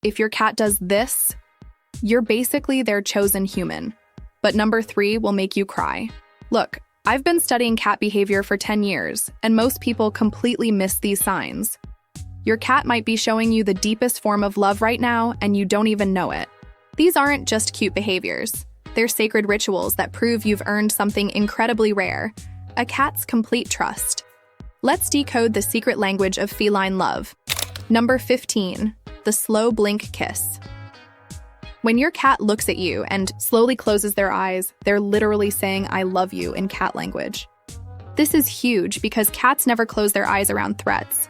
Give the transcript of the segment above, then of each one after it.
If your cat does this, you're basically their chosen human. But number 3 will make you cry. Look, I've been studying cat behavior for 10 years, and most people completely miss these signs. Your cat might be showing you the deepest form of love right now, and you don't even know it. These aren't just cute behaviors. They're sacred rituals that prove you've earned something incredibly rare, a cat's complete trust. Let's decode the secret language of feline love. Number 15, the slow blink kiss. When your cat looks at you and slowly closes their eyes, they're literally saying, "I love you" in cat language. This is huge because cats never close their eyes around threats.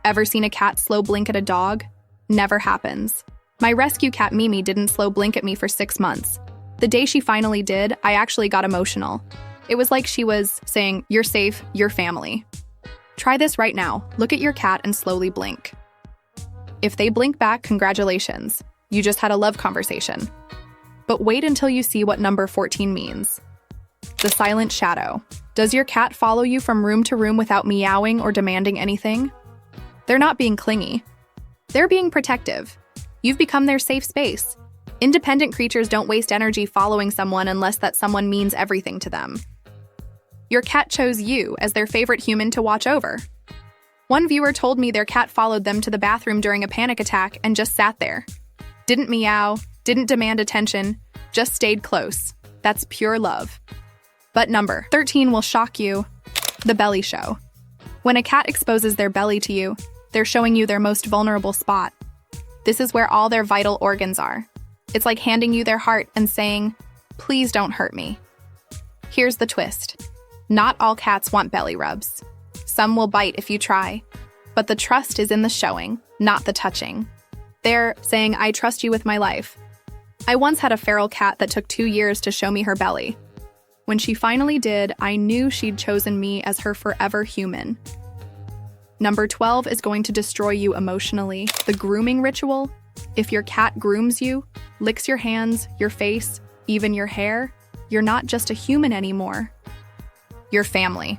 Ever seen a cat slow blink at a dog? Never happens. My rescue cat Mimi didn't slow blink at me for 6 months. The day she finally did, I actually got emotional. It was like she was saying, "You're safe, you're family." Try this right now. Look at your cat and slowly blink. If they blink back, congratulations. You just had a love conversation. But wait until you see what number 14 means. The silent shadow. Does your cat follow you from room to room without meowing or demanding anything? They're not being clingy. They're being protective. You've become their safe space. Independent creatures don't waste energy following someone unless that someone means everything to them. Your cat chose you as their favorite human to watch over. One viewer told me their cat followed them to the bathroom during a panic attack and just sat there. Didn't meow, didn't demand attention, just stayed close. That's pure love. But number 13 will shock you. The belly show. When a cat exposes their belly to you, they're showing you their most vulnerable spot. This is where all their vital organs are. It's like handing you their heart and saying, "Please don't hurt me." Here's the twist. Not all cats want belly rubs. Some will bite if you try. But the trust is in the showing, not the touching. They're saying, "I trust you with my life." I once had a feral cat that took 2 years to show me her belly. When she finally did, I knew she'd chosen me as her forever human. Number 12 is going to destroy you emotionally. The grooming ritual. If your cat grooms you, licks your hands, your face, even your hair, you're not just a human anymore. You're family.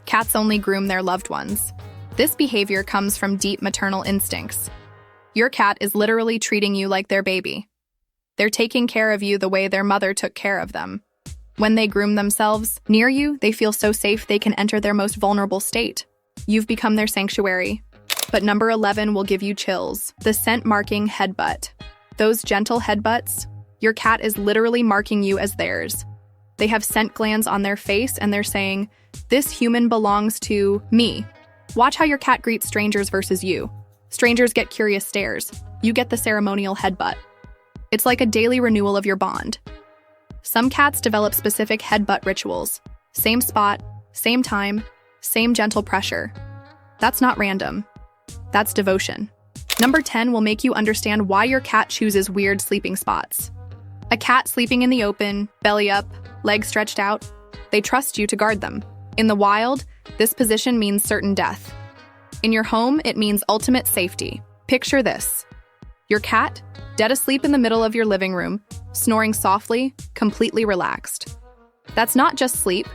Cats only groom their loved ones. This behavior comes from deep maternal instincts. Your cat is literally treating you like their baby. They're taking care of you the way their mother took care of them. When they groom themselves near you, they feel so safe they can enter their most vulnerable state. You've become their sanctuary. But number 11 will give you chills. The scent marking headbutt. Those gentle headbutts, your cat is literally marking you as theirs. They have scent glands on their face and they're saying, "This human belongs to me." Watch how your cat greets strangers versus you. Strangers get curious stares. You get the ceremonial headbutt. It's like a daily renewal of your bond. Some cats develop specific headbutt rituals. Same spot, same time, same gentle pressure. That's not random. That's devotion. Number 10 will make you understand why your cat chooses weird sleeping spots. A cat sleeping in the open, belly up, legs stretched out. They trust you to guard them. In the wild, this position means certain death. In your home, it means ultimate safety. Picture this. Your cat, dead asleep in the middle of your living room, snoring softly, completely relaxed. That's not just sleep.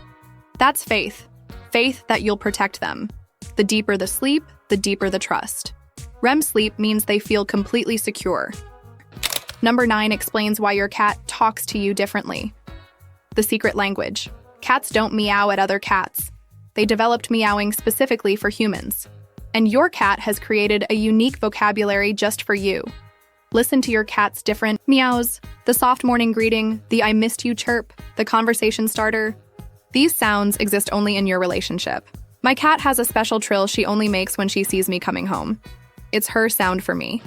That's faith. Faith that you'll protect them. The deeper the sleep, the deeper the trust. REM sleep means they feel completely secure. Number 9 explains why your cat talks to you differently. The secret language. Cats don't meow at other cats. They developed meowing specifically for humans. And your cat has created a unique vocabulary just for you. Listen to your cat's different meows, the soft morning greeting, the "I missed you" chirp, the conversation starter. These sounds exist only in your relationship. My cat has a special trill she only makes when she sees me coming home. It's her sound for me.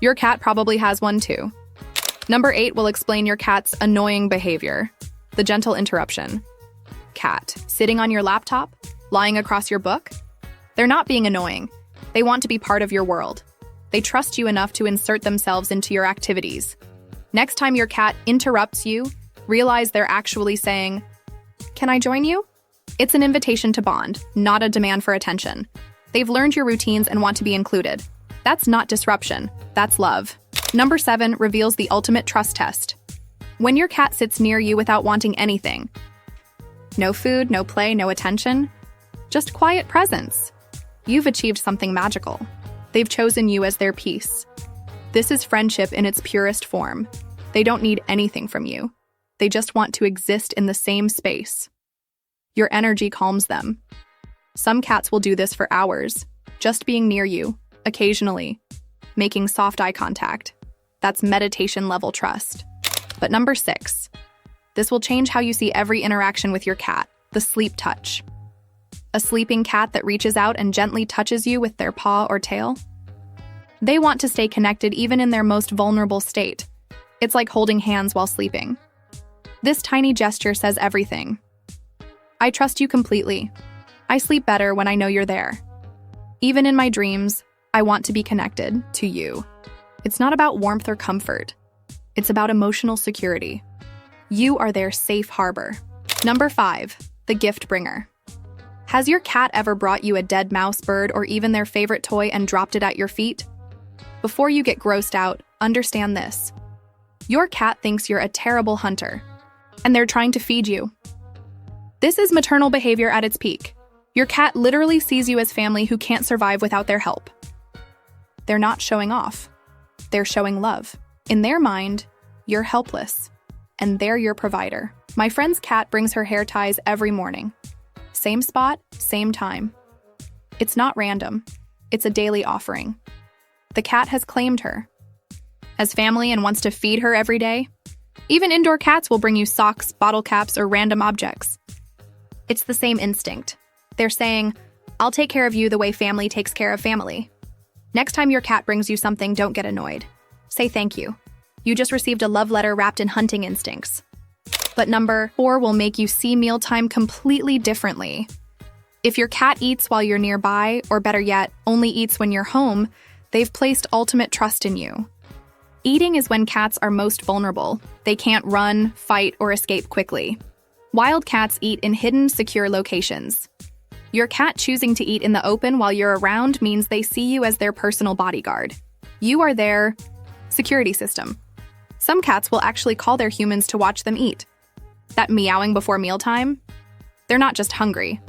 Your cat probably has one too. Number 8 will explain your cat's annoying behavior. The gentle interruption. Cat, sitting on your laptop, lying across your book? They're not being annoying. They want to be part of your world. They trust you enough to insert themselves into your activities. Next time your cat interrupts you, realize they're actually saying, "Can I join you?" It's an invitation to bond, not a demand for attention. They've learned your routines and want to be included. That's not disruption, that's love. Number 7 reveals the ultimate trust test. When your cat sits near you without wanting anything. No food, no play, no attention. Just quiet presence. You've achieved something magical. They've chosen you as their peace. This is friendship in its purest form. They don't need anything from you. They just want to exist in the same space. Your energy calms them. Some cats will do this for hours, just being near you, occasionally, making soft eye contact. That's meditation-level trust. But number 6, this will change how you see every interaction with your cat, the sleep touch. A sleeping cat that reaches out and gently touches you with their paw or tail? They want to stay connected even in their most vulnerable state. It's like holding hands while sleeping. This tiny gesture says everything. I trust you completely. I sleep better when I know you're there. Even in my dreams, I want to be connected to you. It's not about warmth or comfort. It's about emotional security. You are their safe harbor. Number 5, the gift bringer. Has your cat ever brought you a dead mouse, bird, or even their favorite toy and dropped it at your feet? Before you get grossed out, understand this. Your cat thinks you're a terrible hunter, and they're trying to feed you. This is maternal behavior at its peak. Your cat literally sees you as family who can't survive without their help. They're not showing off. They're showing love. In their mind, you're helpless, and they're your provider. My friend's cat brings her hair ties every morning. Same spot, same time. It's not random. It's a daily offering. The cat has claimed her as family and wants to feed her every day. Even indoor cats will bring you socks, bottle caps, or random objects. It's the same instinct. They're saying, I'll take care of you the way family takes care of family. Next time your cat brings you something, don't get annoyed. Say thank you. You just received a love letter wrapped in hunting instincts. But number 4 will make you see mealtime completely differently. If your cat eats while you're nearby, or better yet, only eats when you're home, they've placed ultimate trust in you. Eating is when cats are most vulnerable. They can't run, fight, or escape quickly. Wild cats eat in hidden, secure locations. Your cat choosing to eat in the open while you're around means they see you as their personal bodyguard. You are their security system. Some cats will actually call their humans to watch them eat. That meowing before mealtime? They're not just hungry.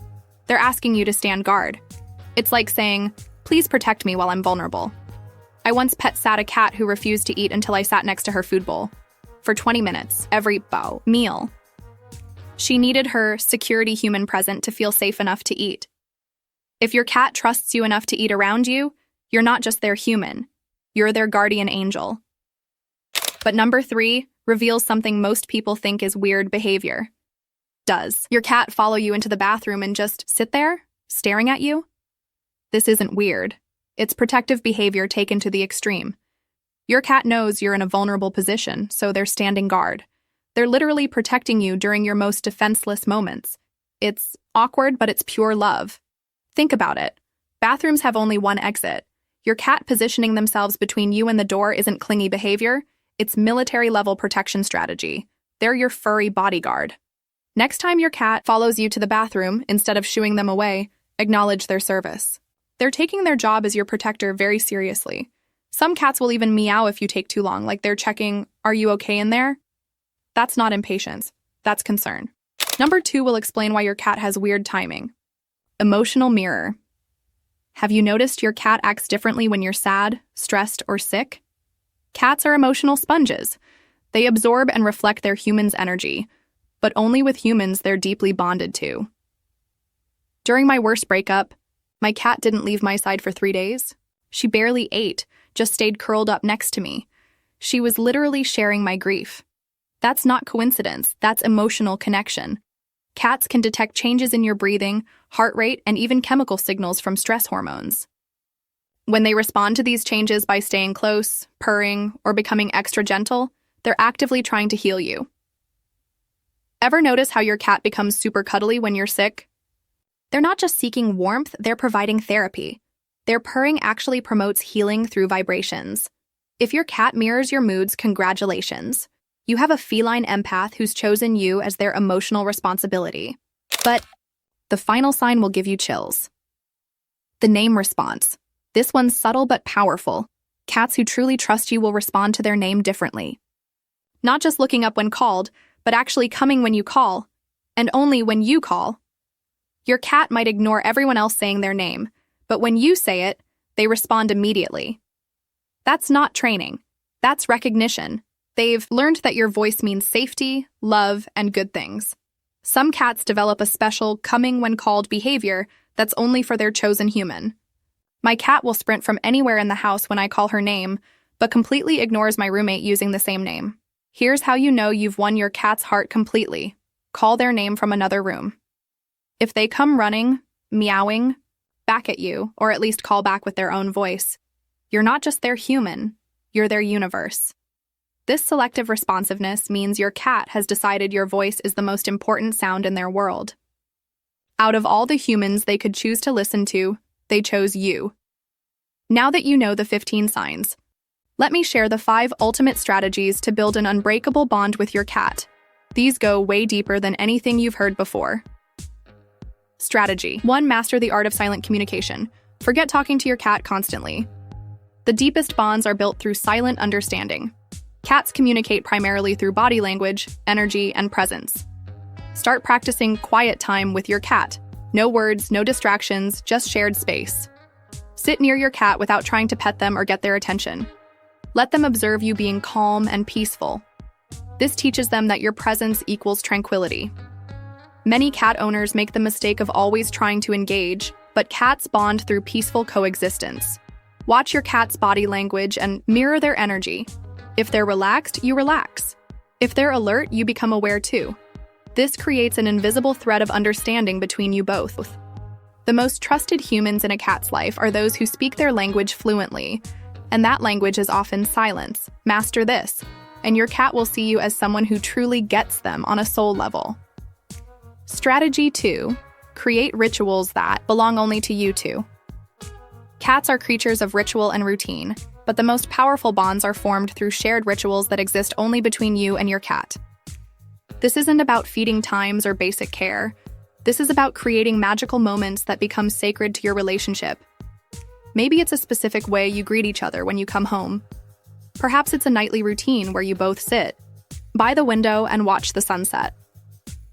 They're asking you to stand guard. It's like saying, please protect me while I'm vulnerable. I once pet sat a cat who refused to eat until I sat next to her food bowl. For 20 minutes, every meal. She needed her security human present to feel safe enough to eat. If your cat trusts you enough to eat around you, you're not just their human. You're their guardian angel. But number 3 reveals something most people think is weird behavior. Does your cat follow you into the bathroom and just sit there, staring at you? This isn't weird. It's protective behavior taken to the extreme. Your cat knows you're in a vulnerable position, so they're standing guard. They're literally protecting you during your most defenseless moments. It's awkward, but it's pure love. Think about it. Bathrooms have only one exit. Your cat positioning themselves between you and the door isn't clingy behavior. It's military-level protection strategy. They're your furry bodyguard. Next time your cat follows you to the bathroom, instead of shooing them away, acknowledge their service. They're taking their job as your protector very seriously. Some cats will even meow if you take too long, like they're checking, are you okay in there? That's not impatience. That's concern. Number 2 will explain why your cat has weird timing. Emotional mirror. Have you noticed your cat acts differently when you're sad, stressed, or sick? Cats are emotional sponges. They absorb and reflect their human's energy, but only with humans they're deeply bonded to. During my worst breakup, my cat didn't leave my side for 3 days. She barely ate, just stayed curled up next to me. She was literally sharing my grief. That's not coincidence, that's emotional connection. Cats can detect changes in your breathing, heart rate, and even chemical signals from stress hormones. When they respond to these changes by staying close, purring, or becoming extra gentle, they're actively trying to heal you. Ever notice how your cat becomes super cuddly when you're sick? They're not just seeking warmth, they're providing therapy. Their purring actually promotes healing through vibrations. If your cat mirrors your moods, congratulations. You have a feline empath who's chosen you as their emotional responsibility. But the final sign will give you chills. The name response. This one's subtle but powerful. Cats who truly trust you will respond to their name differently. Not just looking up when called, but actually coming when you call, and only when you call. Your cat might ignore everyone else saying their name, but when you say it, they respond immediately. That's not training. That's recognition. They've learned that your voice means safety, love, and good things. Some cats develop a special coming when called behavior that's only for their chosen human. My cat will sprint from anywhere in the house when I call her name, but completely ignores my roommate using the same name. Here's how you know you've won your cat's heart completely. Call their name from another room. If they come running, meowing, back at you, or at least call back with their own voice, you're not just their human, you're their universe. This selective responsiveness means your cat has decided your voice is the most important sound in their world. Out of all the humans they could choose to listen to, they chose you. Now that you know the 15 signs, let me share the 5 ultimate strategies to build an unbreakable bond with your cat. These go way deeper than anything you've heard before. Strategy 1. Master the art of silent communication. Forget talking to your cat constantly. The deepest bonds are built through silent understanding. Cats communicate primarily through body language, energy, and presence. Start practicing quiet time with your cat. No words, no distractions, just shared space. Sit near your cat without trying to pet them or get their attention. Let them observe you being calm and peaceful. This teaches them that your presence equals tranquility. Many cat owners make the mistake of always trying to engage, but cats bond through peaceful coexistence. Watch your cat's body language and mirror their energy. If they're relaxed, you relax. If they're alert, you become aware too. This creates an invisible thread of understanding between you both. The most trusted humans in a cat's life are those who speak their language fluently, and that language is often silence. Master this, and your cat will see you as someone who truly gets them on a soul level. Strategy 2. Create rituals that belong only to you two. Cats are creatures of ritual and routine, but the most powerful bonds are formed through shared rituals that exist only between you and your cat. This isn't about feeding times or basic care. This is about creating magical moments that become sacred to your relationship. Maybe it's a specific way you greet each other when you come home. Perhaps it's a nightly routine where you both sit by the window and watch the sunset.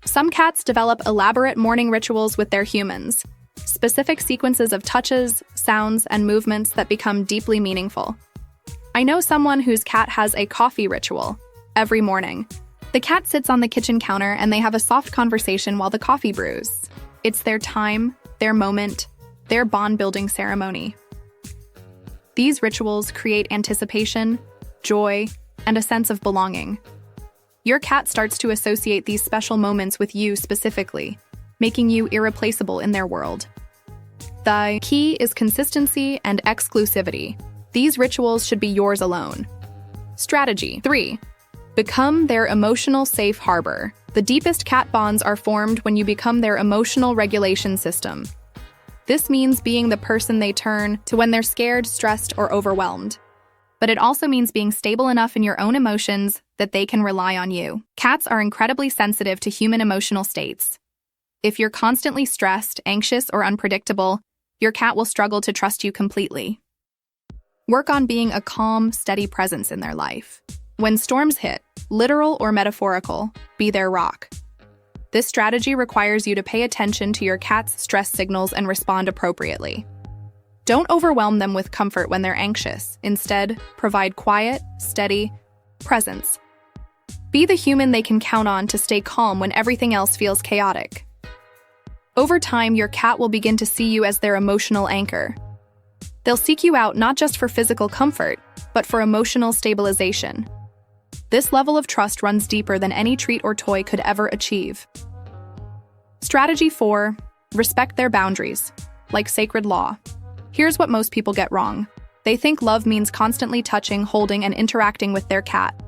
Some cats develop elaborate morning rituals with their humans, specific sequences of touches, sounds, and movements that become deeply meaningful. I know someone whose cat has a coffee ritual every morning. The cat sits on the kitchen counter and they have a soft conversation while the coffee brews. It's their time, their moment, their bond-building ceremony. These rituals create anticipation, joy, and a sense of belonging. Your cat starts to associate these special moments with you specifically, making you irreplaceable in their world. The key is consistency and exclusivity. These rituals should be yours alone. Strategy 3. Become their emotional safe harbor. The deepest cat bonds are formed when you become their emotional regulation system. This means being the person they turn to when they're scared, stressed, or overwhelmed. But it also means being stable enough in your own emotions that they can rely on you. Cats are incredibly sensitive to human emotional states. If you're constantly stressed, anxious, or unpredictable, your cat will struggle to trust you completely. Work on being a calm, steady presence in their life. When storms hit, literal or metaphorical, be their rock. This strategy requires you to pay attention to your cat's stress signals and respond appropriately. Don't overwhelm them with comfort when they're anxious. Instead, provide quiet, steady presence. Be the human they can count on to stay calm when everything else feels chaotic. Over time, your cat will begin to see you as their emotional anchor. They'll seek you out not just for physical comfort, but for emotional stabilization. This level of trust runs deeper than any treat or toy could ever achieve. Strategy 4. Respect their boundaries, like sacred law. Here's what most people get wrong. They think love means constantly touching, holding, and interacting with their cat.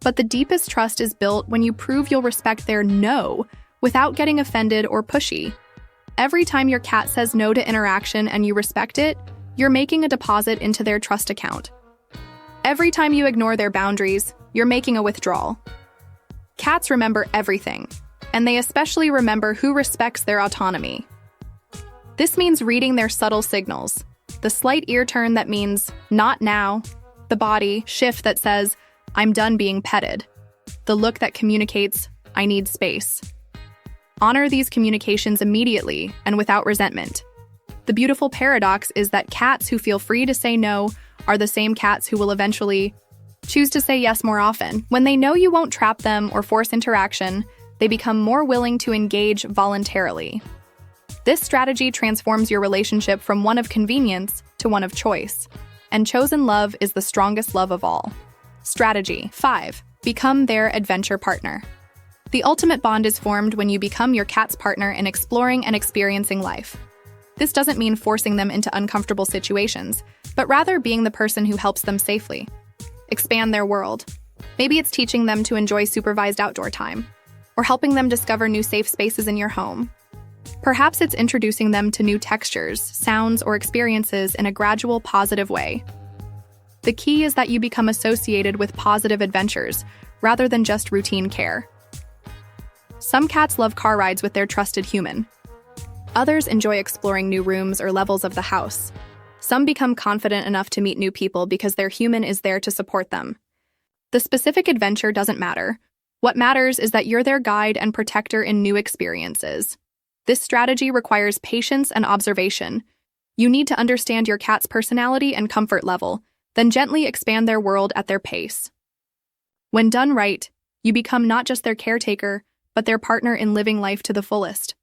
But the deepest trust is built when you prove you'll respect their no without getting offended or pushy. Every time your cat says no to interaction and you respect it, you're making a deposit into their trust account. Every time you ignore their boundaries, you're making a withdrawal. Cats remember everything, and they especially remember who respects their autonomy. This means reading their subtle signals. The slight ear turn that means, not now. The body shift that says, I'm done being petted. The look that communicates, I need space. Honor these communications immediately and without resentment. The beautiful paradox is that cats who feel free to say no are the same cats who will eventually choose to say yes more often. When they know you won't trap them or force interaction, they become more willing to engage voluntarily. This strategy transforms your relationship from one of convenience to one of choice. And chosen love is the strongest love of all. Strategy 5. Become their adventure partner. The ultimate bond is formed when you become your cat's partner in exploring and experiencing life. This doesn't mean forcing them into uncomfortable situations, but rather being the person who helps them safely. Expand their world. Maybe it's teaching them to enjoy supervised outdoor time, or helping them discover new safe spaces in your home. Perhaps it's introducing them to new textures, sounds, or experiences in a gradual, positive way. The key is that you become associated with positive adventures, rather than just routine care. Some cats love car rides with their trusted human. Others enjoy exploring new rooms or levels of the house. Some become confident enough to meet new people because their human is there to support them. The specific adventure doesn't matter. What matters is that you're their guide and protector in new experiences. This strategy requires patience and observation. You need to understand your cat's personality and comfort level, then gently expand their world at their pace. When done right, you become not just their caretaker, but their partner in living life to the fullest.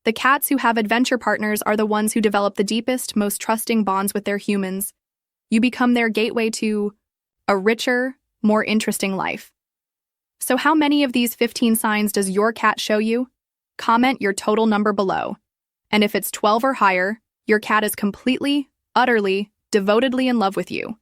The cats who have adventure partners are the ones who develop the deepest, most trusting bonds with their humans. You become their gateway to a richer, more interesting life. So how many of these 15 signs does your cat show you? Comment your total number below. And if it's 12 or higher, your cat is completely, utterly, devotedly in love with you.